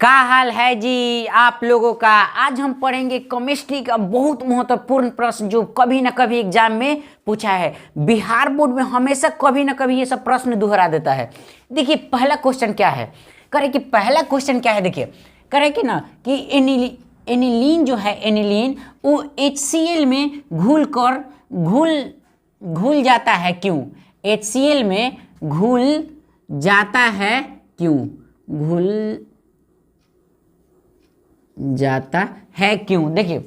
क्या हाल है जी आप लोगों का। आज हम पढ़ेंगे केमिस्ट्री का बहुत महत्वपूर्ण प्रश्न जो कभी ना कभी एग्जाम में पूछा है। बिहार बोर्ड में हमेशा कभी ना कभी ये सब प्रश्न दोहरा देता है। देखिए पहला क्वेश्चन क्या है, करें कि पहला क्वेश्चन क्या है, देखिए करें कि ना कि एनिलीन जो है, एनिलीन वो HCl में घुल जाता है क्यों? HCl में घुल जाता है क्यों? घुल जाता है क्यों? देखिए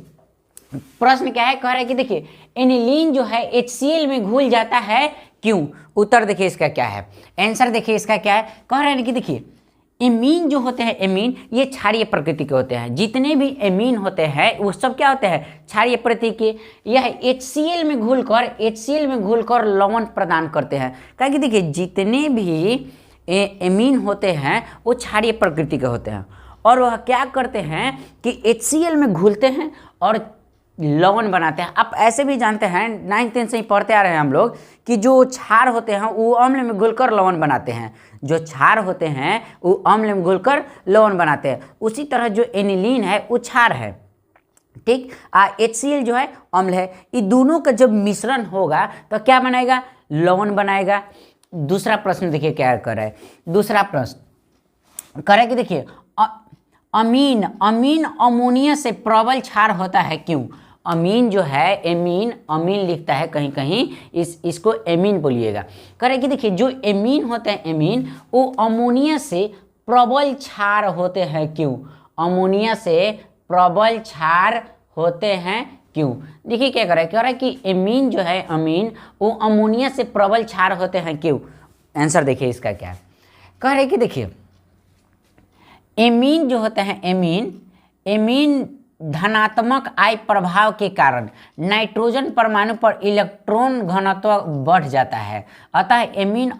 प्रश्न क्या है, कह रहा है कि देखिए एनिलीन जो है HCl में घुल जाता है क्यों। उत्तर देखिए इसका क्या है, आंसर देखिए इसका क्या है। कह रहे हैं कि देखिए एमीन जो होते हैं, एमीन ये क्षारीय प्रकृति के होते हैं। जितने भी एमीन होते हैं वो सब क्या होते हैं? क्षारीय प्रकृति के। यह HCl में घुलकर लवण प्रदान करते हैं। कहा कि देखिए जितने भी एमीन होते हैं वो क्षारीय प्रकृति के होते हैं और वह क्या करते हैं कि HCl में घुलते हैं और लवण बनाते हैं। आप ऐसे भी जानते हैं, 9th-10th से ही पढ़ते आ रहे हैं हम लोग कि जो क्षार होते हैं वो अम्ल में घुलकर लवण बनाते हैं। जो क्षार होते हैं वो अम्ल में घुलकर लवण बनाते हैं। उसी तरह जो एनिलीन है वो क्षार है, ठीक। HCl जो है अम्ल है। ये दोनों का जब मिश्रण होगा तो क्या बनाएगा? लवण बनाएगा। दूसरा प्रश्न देखिए क्या कर रहा है। दूसरा प्रश्न करे कि देखिए अमीन अमोनिया से प्रबल क्षार होता है क्यों? अमीन जो है, अमीन लिखता है कहीं कहीं, इसको एमीन बोलिएगा। करे कि देखिए जो एमीन होते हैं, एमीन वो अमोनिया से प्रबल क्षार होते हैं क्यों? अमोनिया से प्रबल क्षार होते हैं क्यों? देखिए क्या कर रहा है कि एमीन जो है, अमीन वो अमोनिया से प्रबल क्षार होते हैं क्यों? आंसर देखिए इसका क्या है। कह रहे कि देखिए एमीन जो होते हैं, एमीन धनात्मक आई प्रभाव के कारण नाइट्रोजन परमाणु पर इलेक्ट्रॉन घनत्व बढ़ जाता है। अतः एमीन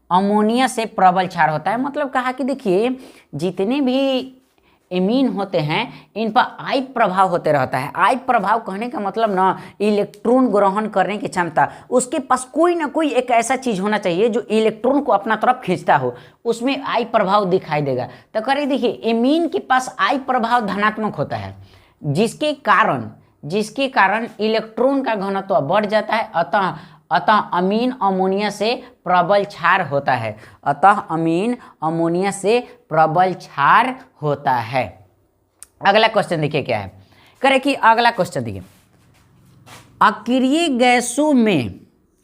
अमोनिया से प्रबल क्षार होता है। मतलब कहा कि देखिए जितने भी एमीन होते हैं इन पर आई प्रभाव होते रहता है। आई प्रभाव कहने का मतलब ना इलेक्ट्रॉन ग्रहण करने की क्षमता, उसके पास कोई ना कोई एक ऐसा चीज होना चाहिए जो इलेक्ट्रॉन को अपना तरफ खींचता हो, उसमें आई प्रभाव दिखाई देगा। तो करिए देखिए एमीन के पास आई प्रभाव धनात्मक होता है, जिसके कारण इलेक्ट्रॉन का घनत्व बढ़ जाता है। अतः अमीन अमोनिया से प्रबल क्षार होता है। अतः अमीन अमोनिया से प्रबल क्षार होता है। अगला क्वेश्चन देखिए क्या है। करें कि अगला क्वेश्चन देखिए अक्रिय गैसों में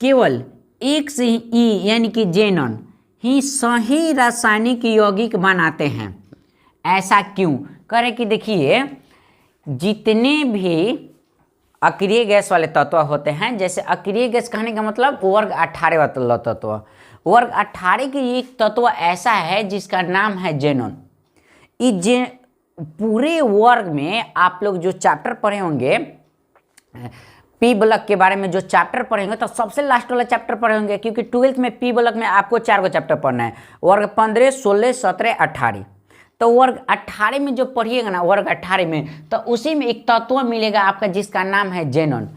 केवल एक से ही यानी कि जेनन ही सही रासायनिक यौगिक बनाते हैं, ऐसा क्यों? करें कि देखिए जितने भी अक्रिय गैस वाले तत्व होते हैं, जैसे अक्रिय गैस कहने का मतलब वर्ग 18 वाला तत्व। वर्ग 18 की एक तत्व ऐसा है जिसका नाम है जेनन। पूरे वर्ग में आप लोग जो चैप्टर पढ़े होंगे, पी ब्लॉक के बारे में जो चैप्टर पढ़ेंगे तो सबसे लास्ट वाला चैप्टर पढ़े होंगे, क्योंकि 12th में पी ब्लॉक में आपको 4 गो चैप्टर पढ़ना है, वर्ग 15, 16, 17, 18। तो वर्ग 18 में जो पढ़िएगा ना, वर्ग 18 में, तो उसी में एक तत्व मिलेगा आपका जिसका नाम है जेनन।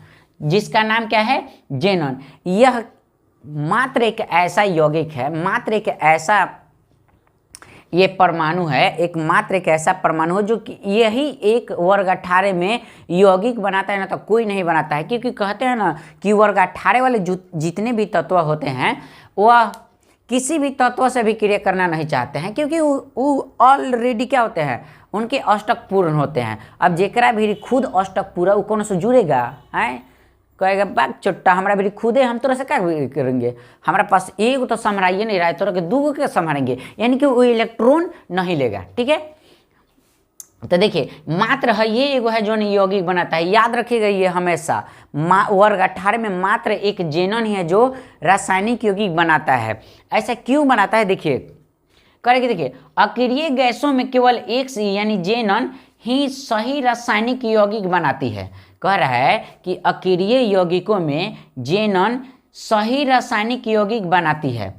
जिसका नाम क्या है? जेनन। यह मात्र एक ऐसा यौगिक है, मात्र एक ऐसा ये परमाणु है, मात्र एक ऐसा परमाणु है जो कि यही एक वर्ग 18 में यौगिक बनाता है, ना तो कोई नहीं बनाता है। क्योंकि कहते हैं ना कि वर्ग 18 वाले जितने भी तत्व होते हैं वह किसी भी तत्व से भी क्रिया करना नहीं चाहते हैं, क्योंकि वो ऑलरेडी क्या होते हैं, उनके अष्टक पूर्ण होते हैं। अब जेकरा भी खुद अष्टक पूरा वो कौन से जुड़ेगा है, कहेगा बाग चुट्टा हमारा भी खुदे, हम तोरा से क्या करेंगे, हमारा पास एक तो संभराइए नहीं रहा है, तोरा के 2 के संभालेंगे, यानी कि वो इलेक्ट्रॉन नहीं लेगा, ठीक है। तो देखिए मात्र है ये एगो है जो यौगिक बनाता है, याद रखिएगा ये हमेशा। वर्ग 18 में मात्र एक जेनन ही है जो रासायनिक यौगिक बनाता है। ऐसा क्यों बनाता है देखिए, करेंगे देखिए अक्रिय गैसों में केवल एक से यानी जेनन ही सही रासायनिक यौगिक बनाती है। कह रहा है कि अक्रिय यौगिकों में जेनन सही रासायनिक यौगिक बनाती है,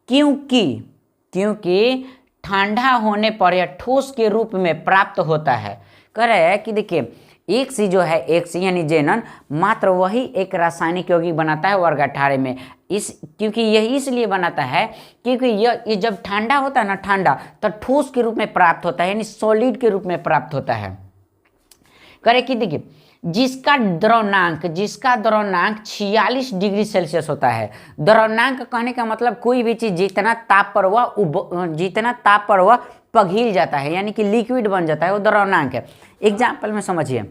क्योंकि ठंडा होने पर यह ठोस के रूप में प्राप्त होता है। कह रहे हैं कि देखिए एक सी जो है, एक सी यानी जेनन मात्र वही एक रासायनिक यौगिक बनाता है वर्ग 18 में। क्योंकि यह इसलिए बनाता है क्योंकि ये जब ठंडा होता है ना, ठंडा तो ठोस के रूप में प्राप्त होता है, यानी सॉलिड के रूप में प्राप्त होता है। करे कि देखिए जिसका द्रवनांक 46 डिग्री सेल्सियस होता है। द्रवनांक कहने का मतलब कोई भी चीज जितना ताप पर वह पिघल जाता है, यानी कि लिक्विड बन जाता है, वो द्रवनांक है। एग्जाम्पल में समझिए,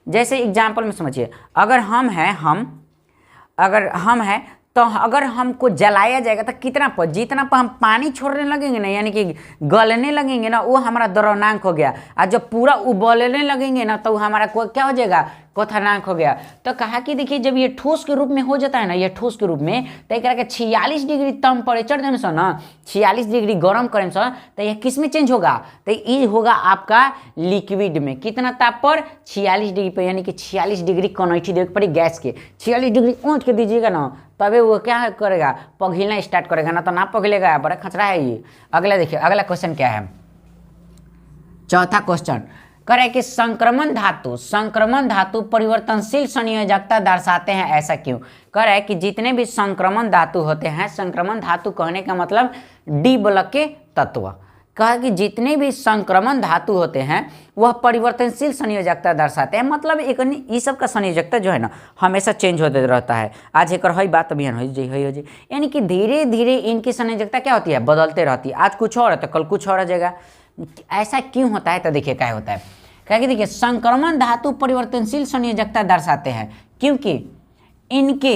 जैसे एग्जाम्पल में समझिए, अगर हम है तो अगर हमको जलाया जाएगा तो कितना पर, जितना पर हम पानी छोड़ने लगेंगे ना, यानी कि गलने लगेंगे ना, वो हमारा द्रवनांक हो गया। और जब पूरा उबलने लगेंगे ना तो हमारा क्या हो जाएगा, क्वथनांक हो गया। तो कहा कि देखिए जब ये ठोस के रूप में हो जाता है ना, ये ठोस के रूप में, तो एक 46 डिग्री टेम्परेचर देने से ना, 46 डिग्री गर्म करें से, तो यह किस में चेंज होगा, तो ये होगा आपका लिक्विड में। कितना ताप पर, 46 डिग्री पर, यानी कि 46 डिग्री कनौटी देने पड़ी गैस के। 46 डिग्री ऊँच के दीजिएगा ना, तभी वो क्या करेगा, पिघलना स्टार्ट करेगा, ना तो ना पिघलेगा। बड़ा खतरा है ये। अगला देखिए, अगला क्वेश्चन क्या है, चौथा क्वेश्चन करे कि संक्रमण धातु परिवर्तनशील संयोजकता दर्शाते हैं, ऐसा क्यों। करे कि जितने भी संक्रमण धातु होते हैं, संक्रमण धातु कहने का मतलब डी ब्लॉक के तत्व, कहा कि जितने भी संक्रमण धातु होते हैं वह परिवर्तनशील संयोजकता दर्शाते हैं। मतलब एक ये सब का संयोजकता जो है ना हमेशा चेंज होते रहता है। आज एक हई बात अभियान हो जाए, यानी कि धीरे धीरे इनकी संयोजकता क्या होती है, बदलते रहती है। आज कुछ और है तो कल कुछ और आ जाएगा। ऐसा क्यों होता है, तो देखिए क्या होता है। क्या कि देखिए संक्रमण धातु परिवर्तनशील संयोजकता दर्शाते हैं क्योंकि इनके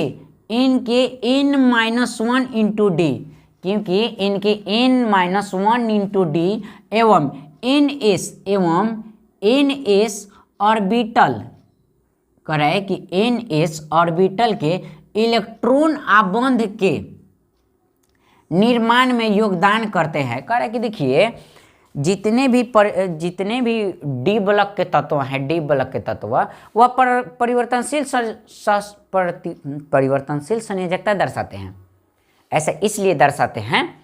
n-1 इंटू डी, क्योंकि इनके n-1 इंटू डी एवं ns ऑर्बिटल करे कि ns ऑर्बिटल के इलेक्ट्रॉन आबंध के निर्माण में योगदान करते हैं। करे कि देखिए जितने भी डी ब्लॉक के तत्व हैं, डी ब्लॉक के तत्व वह परिवर्तनशील संयोजकता दर्शाते हैं। ऐसा इसलिए दर्शाते हैं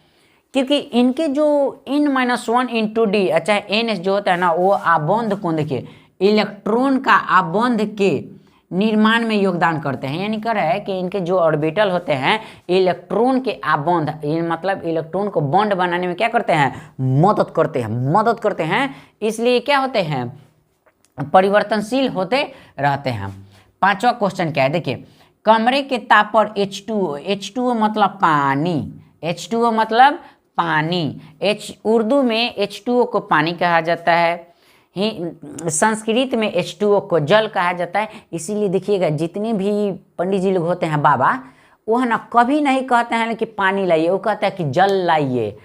क्योंकि इनके जो n-1 इंटू डी, अच्छा ns जो होता है ना, वो आबंध को देखिए इलेक्ट्रॉन का आबंध के निर्माण में योगदान करते हैं। यानी कह रहा है कि इनके जो ऑर्बिटल होते हैं इलेक्ट्रॉन के आबंध, मतलब इलेक्ट्रॉन को बॉन्ड बनाने में क्या करते हैं, मदद करते हैं। इसलिए क्या होते हैं, परिवर्तनशील होते रहते हैं। पांचवा क्वेश्चन क्या है, देखिए कमरे के ताप पर H2O मतलब पानी, उर्दू में H2O को पानी कहा जाता है, संस्कृत में H2O को जल कहा जाता है। इसीलिए देखिएगा जितने भी पंडित जी लोग होते हैं बाबा, वो है ना कभी नहीं कहते हैं कि पानी लाइए, वो कहते हैं कि जल लाइए,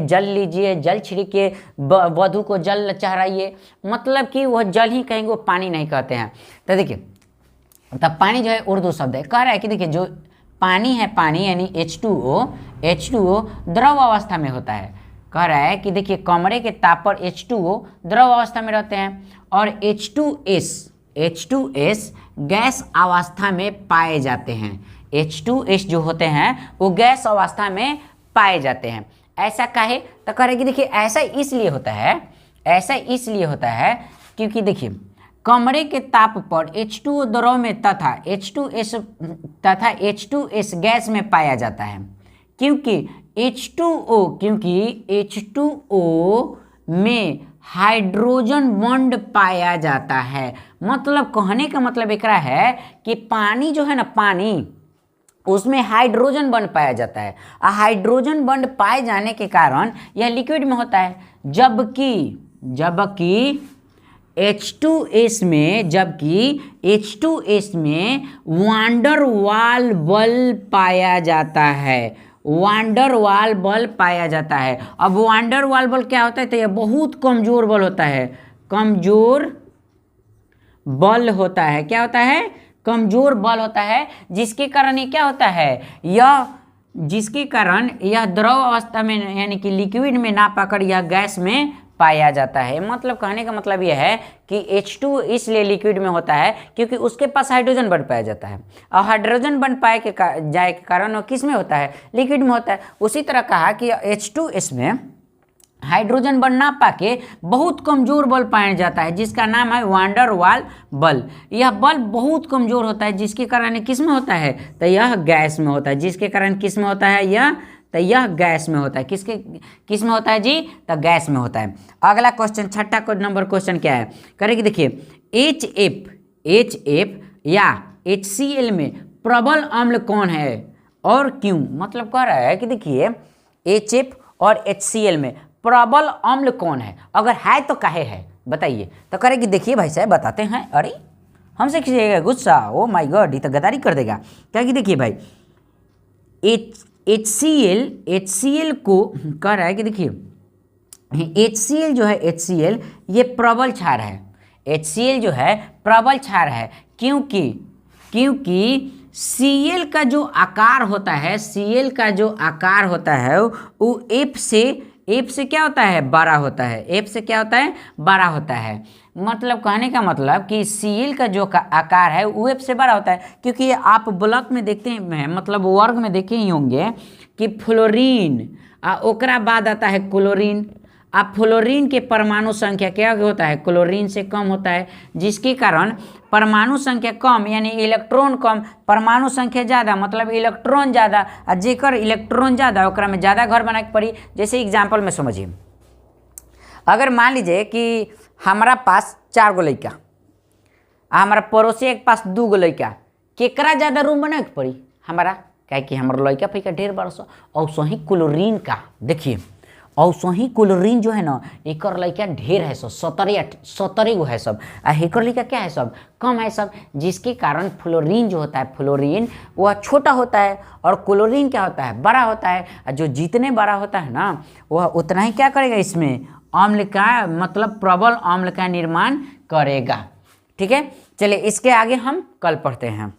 जल लीजिए, जल छिड़किए, वधु को जल चढ़ाइए, मतलब कि वह जल ही कहेंगे, वो पानी नहीं कहते हैं। तो देखिए तब पानी जो है उर्दू शब्द है। कह रहा है कि देखिए जो पानी है, पानी यानी H2O द्रव अवस्था में होता है। कह रहा है कि देखिए कमरे के ताप पर H2O द्रव अवस्था में रहते हैं और H2S गैस अवस्था में पाए जाते हैं। H2S जो होते हैं वो गैस अवस्था में पाए जाते हैं। ऐसा काहे, तो कह रहे कि देखिए ऐसा इसलिए होता है क्योंकि देखिए कमरे के ताप पर H2O द्रव में तथा H2S गैस में पाया जाता है। क्योंकि H2O में हाइड्रोजन बॉन्ड पाया जाता है। मतलब कहने का मतलब एक है कि पानी जो है ना, पानी उसमें हाइड्रोजन बॉन्ड पाया जाता है और हाइड्रोजन बॉन्ड पाए जाने के कारण यह लिक्विड में होता है। जबकि H2S में वांडर वाल बल पाया जाता है। अब वांडर वाल बल क्या होता है, तो यह बहुत कमजोर बल होता है। क्या कमजोर बल होता है, जिसके कारण ये क्या होता है, यह द्रव अवस्था में यानी कि लिक्विड में ना पाकर यह गैस में पाया जाता है। मतलब कहने का मतलब यह है कि H2 इसलिए लिक्विड में होता है क्योंकि उसके पास हाइड्रोजन बॉन्ड पाया जाता है और हाइड्रोजन बॉन्ड पाए के जाए के कारण वो किस में होता है, लिक्विड में होता है। उसी तरह कहा कि H2S में हाइड्रोजन बल ना पाके बहुत कमजोर बल पाया जाता है जिसका नाम है वांडर वाल बल। यह बल बहुत कमजोर होता है जिसके कारण किस में होता है, तो यह गैस में होता है। जिसके कारण किस में होता है यह, तो यह गैस में होता है। किस में होता है जी, तो गैस में होता है। अगला क्वेश्चन, छठा नंबर क्वेश्चन क्या है, करेगी देखिए HF या HCl में प्रबल अम्ल कौन है और क्यों। मतलब कह रहा है कि देखिए HF और HCl में प्रबल अम्ल कौन है, अगर है तो काहे है बताइए। तो करेगी देखिए भाई साहब बताते हैं, अरे हमसे कीजिएगा गुस्सा, ओ माय गॉड ये तो गद्दारी कर देगा। क्या कि देखिए भाई HCl को कह रहा है कि देखिए HCl जो है, HCl ये प्रबल क्षार है। HCl जो है प्रबल क्षार है क्योंकि Cl का जो आकार होता है, Cl का जो आकार होता है वो F से क्या होता है, बड़ा होता है। F से क्या होता है, बड़ा होता है। मतलब कहने का मतलब कि Cl का जो आकार है वो F से बड़ा होता है, क्योंकि आप ब्लॉक में देखते हैं, मतलब वर्ग में देखे ही होंगे कि फ्लोरीन ओकरा बाद आता है क्लोरीन। अब फ्लोरीन के परमाणु संख्या क्या होता है, क्लोरीन से कम होता है, जिसके कारण परमाणु संख्या कम यानी इलेक्ट्रॉन कम, परमाणु संख्या ज़्यादा मतलब इलेक्ट्रॉन ज़्यादा, और जेकर इलेक्ट्रॉन ज़्यादा ओकरा में ज़्यादा घर बनाए के पड़ी। जैसे एग्जाम्पल में समझिए, अगर मान लीजिए कि हमारा पास 4 गो लड़का, हमारा पड़ोसी के पास 2 गो लड़का, केकरा ज़्यादा रूम बनाए के पड़ी, हमारा, क्या कि हमारा लड़का फैका ढेर बड़ा सा। और सही क्लोरीन का देखिए, और सही क्लोरीन जो है ना एक लड़का ढेर है सब, 17 गो है सब, आ हेकर लड़का क्या है सब, कम है सब। जिसके कारण फ्लोरीन जो होता है, फ्लोरीन वह छोटा होता है और क्लोरीन क्या होता है, बड़ा होता है। जो जितने बड़ा होता है ना वह उतना ही क्या करेगा, इसमें अम्ल का मतलब प्रबल अम्ल का निर्माण करेगा। ठीक है, चलिए इसके आगे हम कल पढ़ते हैं।